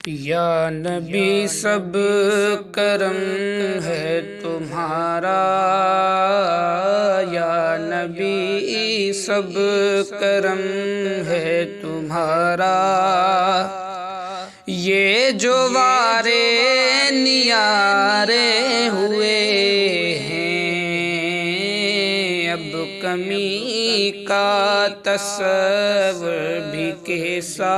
یا نبی سب کرم ہے تمہارا، یا نبی سب کرم ہے تمہارا، یہ جو وارے نیارے ہوئے ہیں، اب کمی کا تصور بھی کیسا،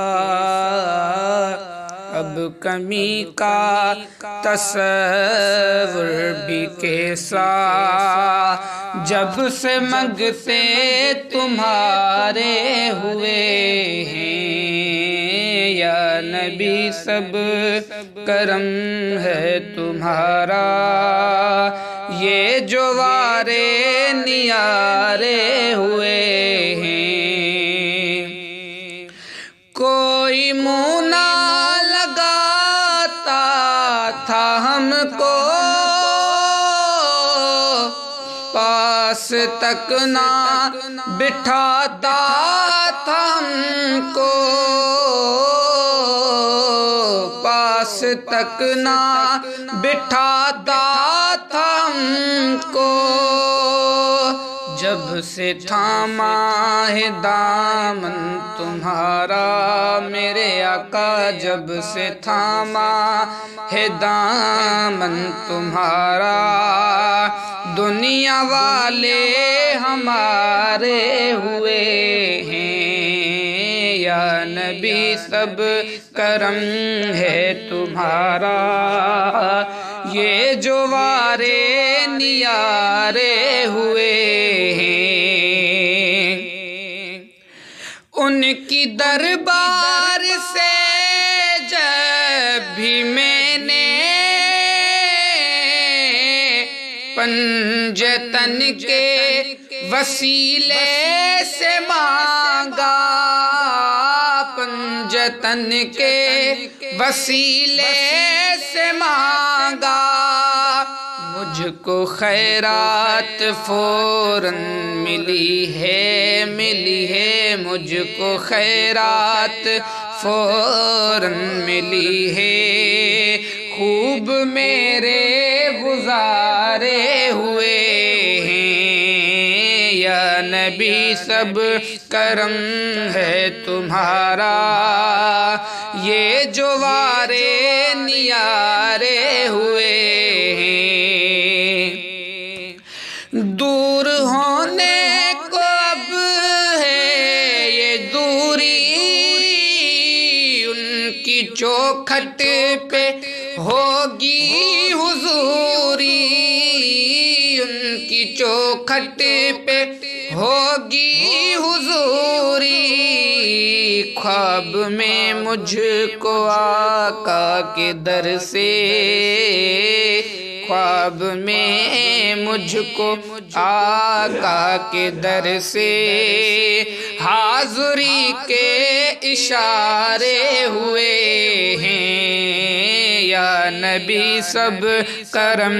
اب کمی کا تصور بھی کیسا، جب سے منگتے تمہارے ہوئے ہیں، یا نبی سب کرم ہے تمہارا، یہ جو وارے نیارے ہوئے ہیں، کوئی منہ نہ لگاتا تھا ہم کو، پاس تک نہ بٹھاتا تھا ہم کو، پاس تک نہ بٹھاتا تھا ہم کو، جب سے تھاما ہے دامن تمہارا میرے آقا، جب سے تھاما ہے دامن تمہارا، دنیا والے ہمارے ہوئے ہیں، یا نبی سب کرم ہے تمہارا، یہ جو وارے نیارے ہوئے ہیں، ان کی دربار سے جب بھی میں نے پنجتن کے وسیلے سے مانگا، پنجتن کے وسیلے سے مانگا، مجھ کو خیرات فوراً ملی ہے، مجھ کو خیرات فوراً ملی ہے، خوب میرے گزارے ہوئے ہیں، یا نبی سب کرم ہے تمہارا، یہ جو وارے نیارے ہوئے ہیں، دور ہونے کو اب ہے یہ دوری، ان کی چوکھٹ پہ ہوگی حضوری، ان کی چوکھٹ پہ ہوگی حضوری، خواب میں مجھ کو آقا کے در سے، خواب میں مجھ کو آقا کے در سے حاضری کے اشارے ہوئے ہیں، یا نبی سب کرم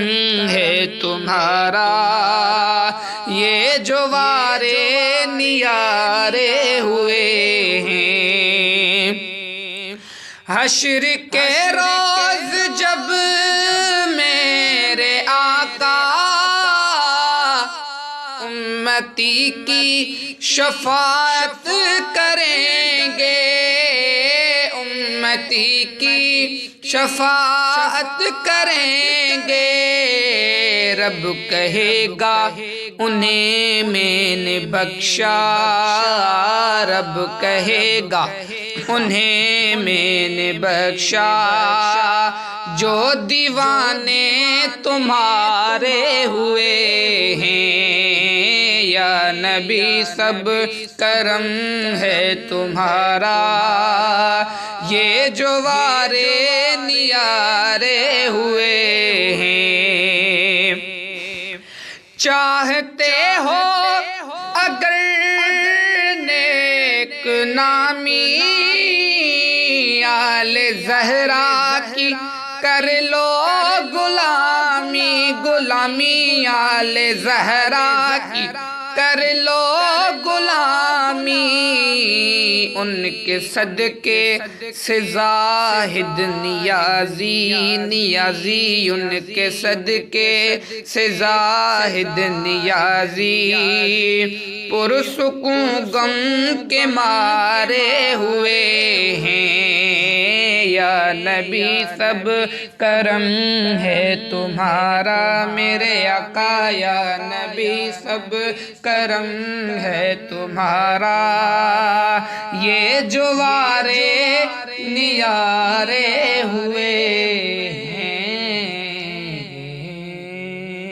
ہے تمہارا، یہ جو وارے نیارے ہوئے ہیں، حشر کے روز جب میرے آقا امتی کی شفاعت کریں گے، امتی کی شفاعت کریں گے، رب کہے گا انہیں میں نے بخشا، رب کہے گا انہیں میں نے بخشا، جو دیوانے تمہارے ہوئے ہیں، یا نبی سب کرم ہے تمہارا، یہ جو وارے نیارے ہوئے ہیں، چاہتے ہو اگر نیک نامی آل زہرا کی کر لو غلامی، غلامی آل زہرا کی کر لو غلامی، ان کے صدقے سے زاہد نیازی، نیازی ان کے صدقے سے زاہد نیازی، پرسکون غم کے مارے ہوئے ہیں، یا نبی سب کرم ہے تمہارا میرے آقا، یا نبی سب کرم ہے تمہارا، یہ جوارے نیارے